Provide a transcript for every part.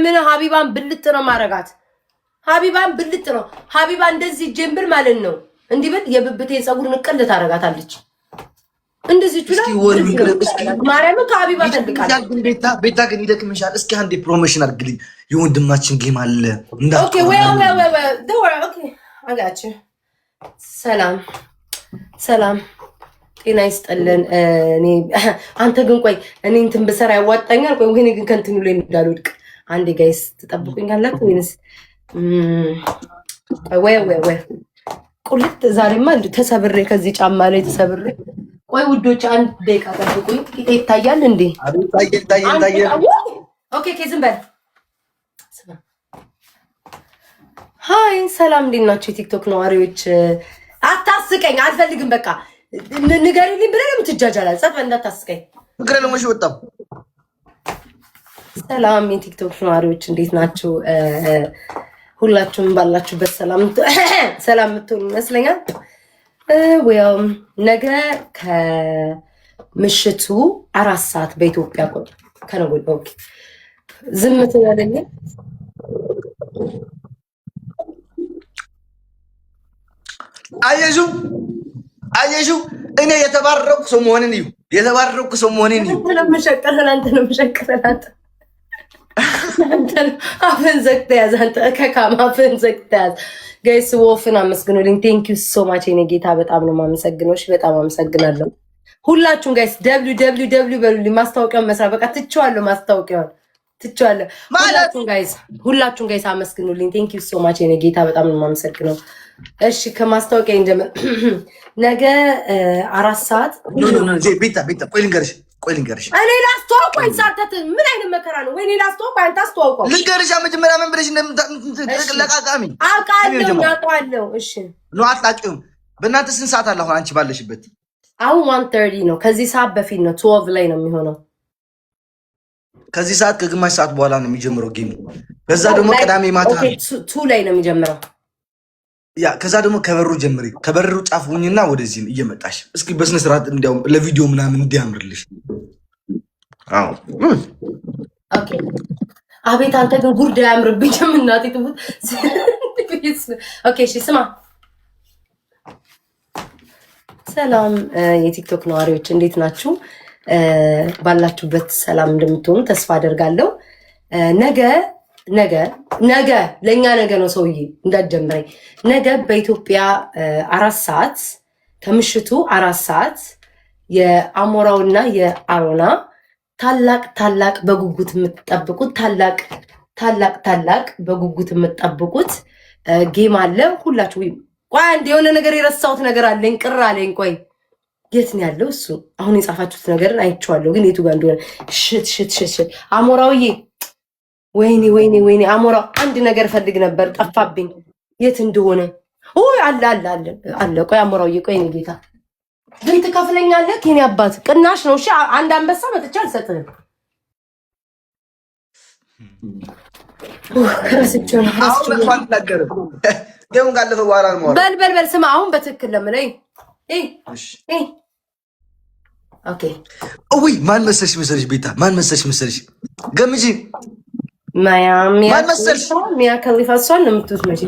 ምን ሀቢባን ብልጥ ነው ማረጋት። ሀቢባን ብልጥ ነው። ሀቢባ እንደዚህ ጀምብል ማለት ነው። እንዲህ ብል የብብቴን ጸጉር ንቅል ታረጋታለች። እንደዚህ ቹላ ማርያም ከሀቢባ ተልቃለች። ቤታ ግን ይደክምሻል። እስኪ አንዴ ፕሮሞሽን አድርግልኝ። የወንድማችን ጌም አለ እንዳትቆ። ኦኬ ኦኬ አጋች ሰላም ሰላም ጤና ይስጥልን። እኔ አንተ ግን ቆይ እኔ እንትን ብሰራ ያዋጣኛል? ቆይ ወይኔ ግን ከንትኑ ላይ እንዳልወድቅ አንዴ ጋይስ ትጠብቁኛላችሁ ወይንስ ወይ ቁልት ዛሬማ እንዴ ተሰብሬ ከዚህ ጫማ ላይ ተሰብሬ። ቆይ ውዶች አንድ ደቂቃ ጠብቁኝ። ቂጤ ይታያል እንዴ? ይታያል። ኦኬ ዝም በል። ሃይ ሰላም እንዴት ናችሁ የቲክቶክ ነዋሪዎች? አታስቀኝ አልፈልግም። በቃ ንገሪልኝ ብለህ የምትጃጃላል። ጸጥ በል እንዳታስቀኝ። ፍቅረ ለሞሽ ወጣው። ሰላም የቲክቶክ ነዋሪዎች እንዴት ናችሁ? ሁላችሁም ባላችሁበት ሰላም የምትሆኑ ይመስለኛል። ያው ነገ ከምሽቱ 4 ሰዓት በኢትዮጵያ ከነገ ኦኬ ዝም ትላለኝ። አየሹ እኔ የተባረኩ ሰው መሆኔን እዩ። የተባረኩ ሰው መሆኔን እዩ። አንተ ነው መሸቀረላንተ አፍን ዘግተህ ያዝ። አንተ ከካማ አፍን ዘግተህ ያዝ። ጋይስ ወፍን አመስግኑልኝ። ቴንክ ዩ ሶ ማች የኔ ጌታ በጣም ነው የማመሰግነው። እሺ በጣም አመሰግናለሁ ሁላችሁም ጋይስ። www በሉልኝ። ማስታወቂያውን መስራት በቃ ትቼዋለሁ። ማስታወቂያውን ትቼዋለሁ። ሁላችሁም ጋይስ አመስግኑልኝ። ቴንክ ዩ ሶ ማች የኔ ጌታ በጣም ነው የማመሰግነው። እሺ ከማስታወቂያ እንጀምር። ነገ 4 ሰዓት ቤታ ቆይ ልንገርሽ እኔ ላስተዋውቅ ወይ ሳተት ምን አይነት መከራ ነው? ወይ እኔ ላስተዋውቅ አንተ አስተዋውቀው። ልንገርሽ መጀመሪያ ምን ብለሽ ለቃቃሚ አውቃለሁ። እሺ ነው አታውቂውም። በእናንተ ስንት ሰዓት አለ አሁን አንቺ ባለሽበት? አሁን 1:30 ነው። ከዚህ ሰዓት በፊት ነው 12 ላይ ነው የሚሆነው። ከዚህ ሰዓት ከግማሽ ሰዓት በኋላ ነው የሚጀምረው ጌሙ። በዛ ደግሞ ቅዳሜ ማታ 2 ላይ ነው የሚጀምረው። ያ ከዛ ደግሞ ከበሩ ጀምሪ። ከበሩ ጫፍ ሁኝና ወደዚህ እየመጣሽ እስኪ በስነ ስርዓት እንዲያው ለቪዲዮ ምናምን እንዲያምርልሽ። አዎ ኦኬ። አቤት አንተ ግን ጉርዳ ያምርብኝም እናቴ ትሙት። ኦኬ እሺ ስማ። ሰላም የቲክቶክ ነዋሪዎች እንዴት ናችሁ? ባላችሁበት ሰላም እንደምትሆኑ ተስፋ አደርጋለሁ። ነገ ለኛ ነገ ነው። ሰውዬ እንዳትጀምረኝ። ነገ በኢትዮጵያ 4 ሰዓት ከምሽቱ 4 ሰዓት የአሞራውና የአሮና ታላቅ በጉጉት የምትጠብቁት ታላቅ በጉጉት የምትጠብቁት ጌም አለ። ሁላችሁ ቆይ አንድ የሆነ ነገር የረሳሁት ነገር አለኝ፣ ቅር አለኝ። ቆይ የት ነው ያለው እሱ? አሁን የጻፋችሁት ነገር አይቼዋለሁ፣ ግን የቱ ጋር እንደሆነ ሽት አሞራውዬ ወይኔ አሞራው አንድ ነገር ፈልግ ነበር ጠፋብኝ፣ የት እንደሆነ። ኦይ አለ። ቆይ አሞራውዬ፣ ቆይ እኔ ጌታ ግን ትከፍለኛለህ? የኔ አባት ቅናሽ ነው። እሺ አንድ አንበሳ መጥቻ አልሰጥህም። ከረስቸው ነው ደም ጋለፈ በኋላ ነው። በል ስማ፣ አሁን በትክክል ለምለኝ። ኦኬ ኦይ ማን መሰልሽ ቤታ? ማን መሰልሽ ገምጂ። ሚያ ከሊፋ እሷን ነው የምትሉት መቼ?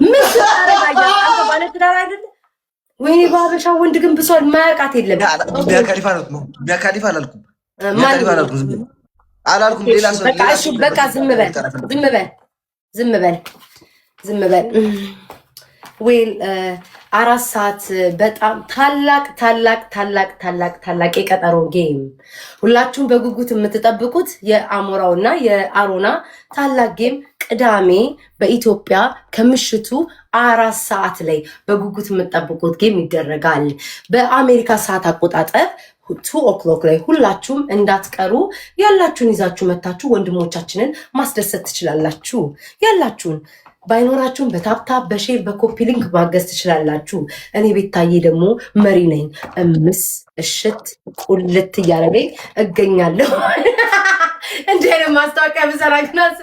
ምን ታረጋያ? አንተ ባለ ትዳር አይደል? ወይኔ ባበሻ ወንድ ግን ብሷል። ማያውቃት የለም። ሚያ ከሊፋ አላልኩም። ሌላ ሰው በቃ ዝም በል። ዌል 4 ሰዓት በጣም ታላቅ የቀጠሮ ጌም ሁላችሁም በጉጉት የምትጠብቁት የአሞራውና የአሮና ታላቅ ጌም ቅዳሜ በኢትዮጵያ ከምሽቱ 4 ሰዓት ላይ በጉጉት የምትጠብቁት ጌም ይደረጋል። በአሜሪካ ሰዓት አቆጣጠር 2 o'clock ላይ ሁላችሁም እንዳትቀሩ። ያላችሁን ይዛችሁ መታችሁ ወንድሞቻችንን ማስደሰት ትችላላችሁ። ያላችሁን ባይኖራችሁን በታፕታፕ በሼር በኮፒ ሊንክ ማገዝ ትችላላችሁ። እኔ ቤታዬ ደግሞ መሪ ነኝ። እሽት ቁልት እያደረገኝ እገኛለሁ። እንዲህ አይነት ማስታወቂያ ብሰራ ግናስ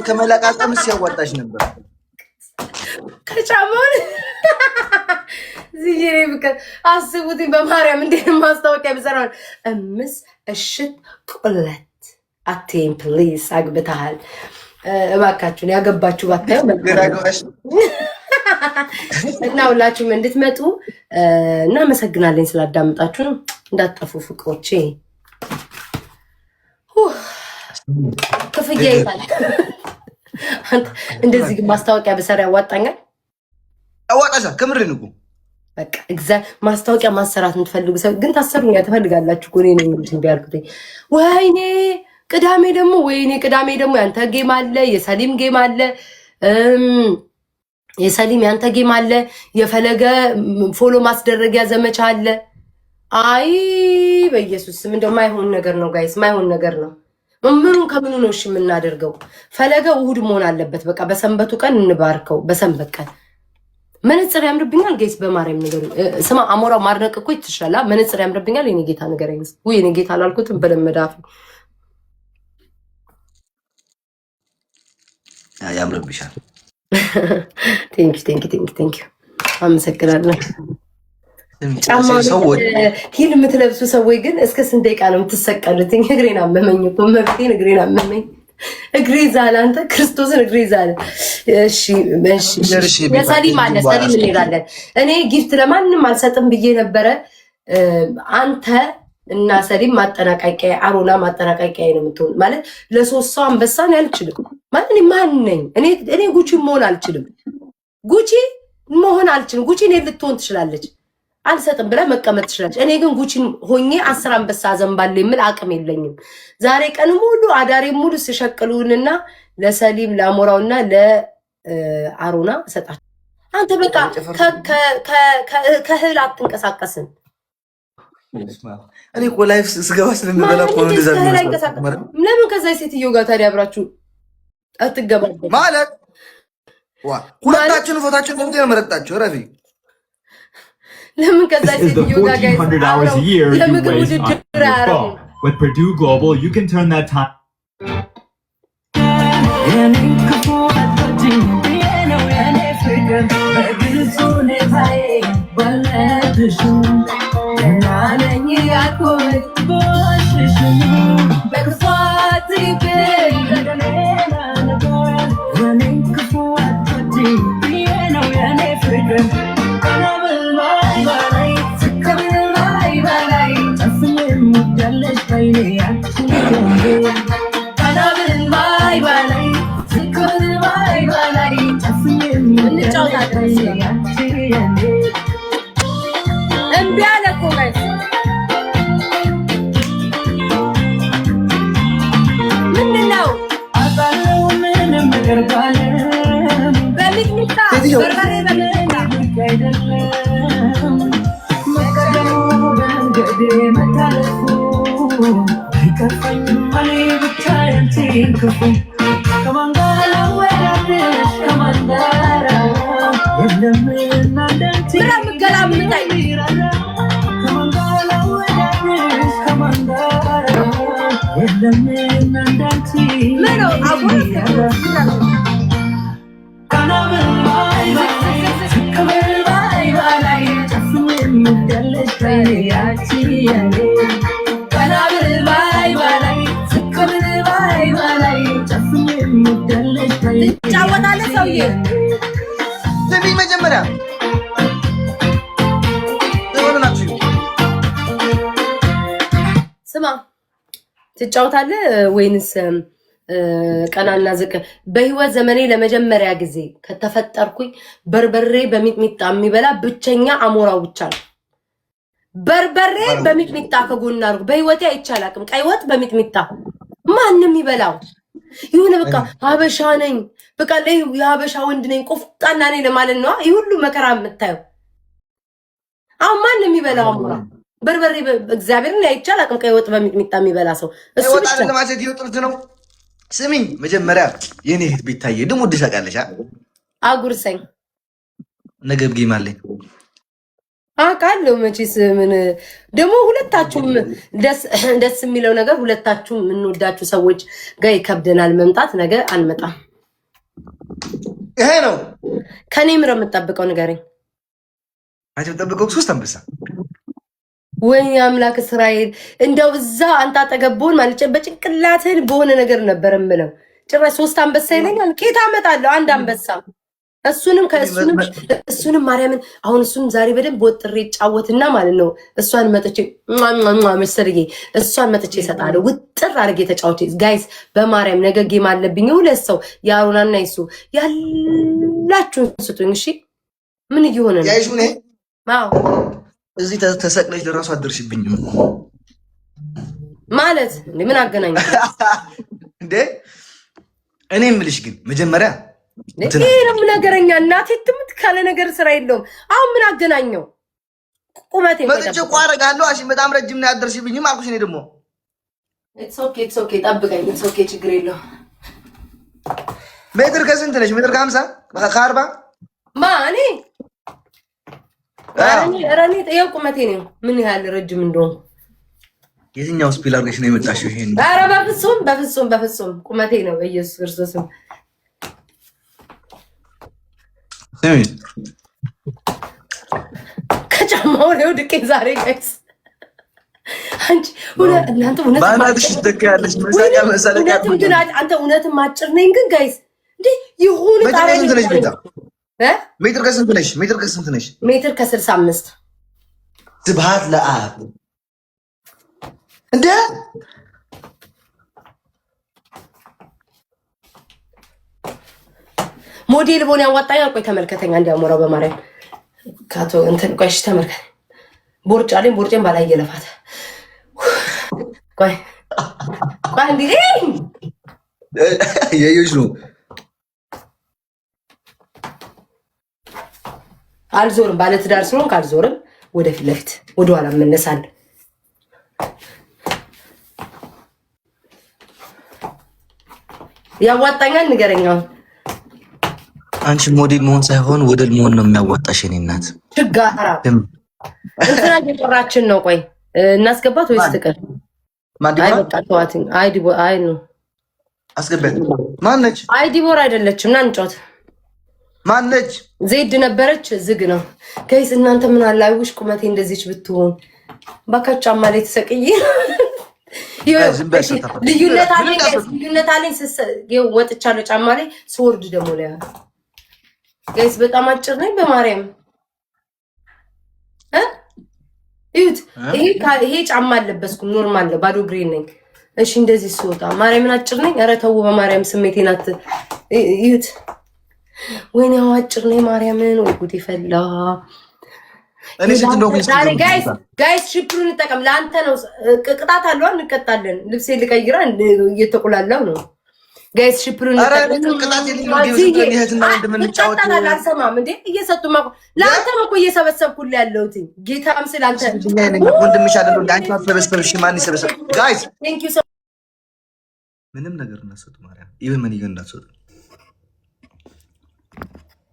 ከመለቃቀምስ ያዋጣሽ ነበር። ከጫማውን ዝዬሬ ብከ አስቡትኝ በማርያም እንዴት ማስታወቂያ ብሰራው እሽት ቁለት አቴን ፕሊዝ አግብተሃል። እባካችሁን ያገባችሁ ባታዩ እና ሁላችሁም እንድትመጡ እናመሰግናለን ስላዳመጣችሁ። እንዳትጠፉ ፍቅሮቼ። ክፍያ ይታል። እንደዚህ ማስታወቂያ በሰራ ያዋጣኛል። አዋጣሻ ከምሬን እኮ በቃ ማስታወቂያ ማሰራት የምትፈልጉ ሰው ግን ታሰሩኛ ትፈልጋላችሁ እኮ እኔ ነኝ ቢያልኩት ወይኔ ቅዳሜ ደግሞ ያንተ ጌም አለ፣ የሰሊም ጌም አለ፣ የሰሊም ያንተ ጌም አለ፣ የፈለገ ፎሎ ማስደረጊያ ዘመቻ አለ። አይ በኢየሱስ ስም እንደው ማይሆን ነገር ነው ጋይስ፣ ማይሆን ነገር ነው። ምኑን ከምኑ ነው እሺ የምናደርገው? ፈለገ እሑድ መሆን አለበት። በቃ በሰንበቱ ቀን እንባርከው። በሰንበት ቀን መነጽር ያምርብኛል ጋይስ፣ በማርያም ነገር ስማ። አሞራው ማድነቅ እኮ ይትሻላ። መነጽር ያምርብኛል የኔ ጌታ ነገር አይነስ ወይ የኔ ጌታ አላልኩትም በለመዳፍ ያምርብሻል። ቴንክ አመሰግናለሁ። ሂል የምትለብሱ ሰዎች ግን እስከ ስንት ደቂቃ ነው የምትሰቀሉት? እግሬን አመመኝ እኮ መብቴን፣ እግሬን አመመኝ። እግሬ ዛለ፣ አንተ ክርስቶስን እግሬ ዛለ። ሰሊም አለ፣ ሰሊም እንሄዳለን። እኔ ጊፍት ለማንም አልሰጥም ብዬ ነበረ። አንተ እና ሰሊም ማጠናቀቂያ፣ አሮና ማጠናቀቂያ ነው የምትሆን ማለት ለሶስት ሰው አንበሳን አልችልም ማለት እኔ ማን ነኝ? እኔ ጉቺ መሆን አልችልም። ጉቺ እኔ ልትሆን ትችላለች፣ አልሰጥም ብላ መቀመጥ ትችላለች። እኔ ግን ጉቺን ሆኜ 10 አንበሳ ዘንባለሁ የሚል አቅም የለኝም። ዛሬ ቀን ሙሉ አዳሬ ሙሉ ሲሸቅሉንና ለሰሊም ለአሞራውና ለአሮና እሰጣቸው። አንተ በቃ ከእህል አትንቀሳቀስም። እኔ እኮ ላይፍ ስገባ ስለምበላ እኮ ነው እንደዛ ነው። ለምን ከዛ ሴትዮ ጋር ታዲያ አብራችሁ አትገባም ማለት? ሁለታችሁን ፎታችሁን ለምን ነው መረጣችሁ? ረፊ ለምን ከዛ ሴትዮ ጋር ለምግብ ውድድር አያረጉም? With Purdue Global, you can turn that time. ትጫወታለህ ወይንስ ቀናና ዝቅ? በህይወት ዘመኔ ለመጀመሪያ ጊዜ ከተፈጠርኩኝ በርበሬ በሚጥሚጣ የሚበላ ብቸኛ አሞራው ብቻ ነው። በርበሬ በሚጥሚጣ ከጎና አድርጎ በህይወቴ አይቻላቅም። ቀይ ወጥ በሚጥሚጣ ማንም ይበላው ይሁን በቃ ሀበሻ ነኝ በቃ የሀበሻ ወንድ ነኝ ቆፍጣና ነኝ ለማለት ነው። ይህ ሁሉ መከራ የምታየው አሁን ማንም ይበላው አሞራ በርበሬ እግዚአብሔርን አይቻል አቅም ቀይ ወጥ በሚጥሚጣ የሚበላ ሰው እሱ ወጣ ለማለት ይወጥርት ነው። ስሚኝ መጀመሪያ የኔ እህት ቤታዬ ደሞ ድሻቃለሽ አጉርሰኝ ነገብ ጌማለኝ አውቃለሁ። መቼስ ምን ደግሞ ሁለታችሁም ደስ የሚለው ነገር ሁለታችሁም የምንወዳችሁ ሰዎች ጋር ይከብደናል መምጣት። ነገ አንመጣም። ይሄ ነው ከኔ ምረ የምጠብቀው ንገረኝ። አንቺ የምጠብቀው 3 አንበሳ። ወይኔ አምላክ እስራኤል እንደው እዛ አንተ አጠገቦን ማለት በጭንቅላትህን በሆነ ነገር ነበር የምለው። ጭራሽ 3 አንበሳ ይለኛል። ኬት አመጣለሁ አንድ አንበሳ? እሱንም ማርያምን አሁን እሱንም ዛሬ በደንብ ወጥሬ ጫወትና ማለት ነው። እሷን መጥቼ መሰርዬ እሷን መጥቼ እሰጣለሁ። ውጥር አድርጌ ተጫውቼ ጋይስ በማርያም ነገ ጌም አለብኝ። 2 ሰው የአሮናና ይሱ ያላችሁን ስጡኝ። እሺ ምን እየሆነ ነው? ያይሹ ነኝ አዎ እዚህ ተሰቅለሽ ለራሱ አደርሽብኝም ማለት ምን አገናኘው እንዴ? እኔ የምልሽ ግን መጀመሪያ ይሄ ነው ነገረኛ። እናቴ ትምት ካለ ነገር ስራ የለውም። አሁን ምን አገናኘው? ቁመቴ መጥቼ እኮ አደርጋለሁ። እሺ በጣም ረጅም ነው ያደርሽብኝም አልኩሽ። እኔ ደግሞ ኢትስ ኦኬ ጠብቀኝ። ኢትስ ኦኬ ችግር የለውም። ሜትር ከስንት ነሽ? ሜትር ከ50 ከ40 ማኔ ረኔ ጠየው ቁመቴ ነው ምን ያህል ረጅም እንደሆነ። የትኛው ስፒል አድርገሽ ነው የመጣሽው? ይሄን ኧረ በፍጹም ቁመቴ ነው በኢየሱስ ክርስቶስም። ከጫማው ነው ድቄ ዛሬ ጋይስ አንቺ እናንተ አንተ እውነትም አጭር ነኝ ግን ጋይስ እንዴ ይሁን ሜትር ከስንት ነሽ? ሜትር ከ65 ስብሃት ለአብ እንዴ ሞዴል ቦን ያዋጣኛል። ቆይ ተመልከተኛ እንዲያሞራው በማርያም ካቶ እንትን ቆይሽ ተመልከተ። ቦርጬን ባላይ የለፋት ቆይ እንዴ የዩሽ ነው አልዞርም። ባለትዳር ስለሆንክ አልዞርም። ወደፊት ለፊት ወደኋላ መነሳል። ያዋጣኛል ንገረኛው። አንቺ ሞዴል መሆን ሳይሆን ወደል መሆን ነው የሚያዋጣሽ። የኔ እናት ችጋራ እንትና እየጠራችን ነው። ቆይ እናስገባት ወይስ ትቀር? አይ በቃ ተዋትኝ። አይ ነው አስገባት። ማነች? አይ ዲቦራ አይደለችም። ና እንጫወት። ማነች? ዜድ ነበረች። ዝግ ነው ጋይስ። እናንተ ምን አላዊሽ ቁመቴ እንደዚች ብትሆን ባካቻ ማለት ተሰቅዬ ልዩነት አለኝ ጋይስ፣ ልዩነት አለኝ። ወጥቻለሁ ጫማ ላይ ስወርድ ደግሞ ላይ ጋይስ በጣም አጭር ነኝ በማርያም እዩት። ይሄ ጫማ አለበስኩም ኖርማል ነው፣ ባዶ እግሬን ነኝ። እሺ እንደዚህ ስወጣ ማርያምን አጭር ነኝ። ኧረ ተው በማርያም ስሜቴን እዩት። ወይኔ አጭር ነኝ ማርያምን። ወይ ጉድ ይፈላ። እኔ ስንት እንደሆነ ጋይስ ሽፕሩን እንጠቀም። ለአንተ ነው ቅጣት አለው። እንቀጣለን። ልብሴ ልቀይራ እየተቆላላው ነው ጋይስ። ሽፕሩን አልሰማም እንዴ እየሰጡ ለአንተ እኮ እየሰበሰብኩልህ ያለሁት ጌታ ምስል አንተ ወንድምሽ አይደል እንዴ? አንቺ አትሰበሰብሽ ማን ይሰበሰብ? ጋይስ ምንም ነገር እናሰጡ ማርያም ይብን ምን ይገን እናሰጡ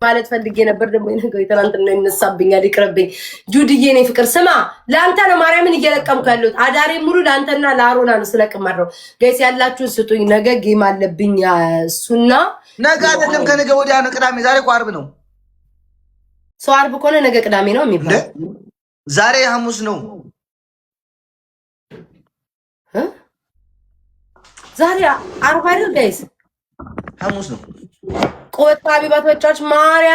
ማለት ፈልጌ ነበር። ደግሞ ይነገው ትናንትና ይነሳብኛል። ይቅርብኝ ጁድዬ። እኔ ፍቅር ስማ፣ ለአንተ ነው ማርያምን እየለቀምኩ ያለሁት። አዳሬ ሙሉ ለአንተና ለአሮና ነው ስለቅማድረው። ጋይስ ያላችሁን ስጡኝ። ነገ ጌም አለብኝ። እሱና ነገ አይደለም ከነገ ወዲያ ነው። ቅዳሜ። ዛሬ እኮ ዓርብ ነው። ሰው ዓርብ ከሆነ ነገ ቅዳሜ ነው የሚባለው። ዛሬ ሐሙስ ነው። ዛሬ ዓርብ አይደል ጋይስ? ሐሙስ ነው። ቆጣ ቢባቶቻች ማርያም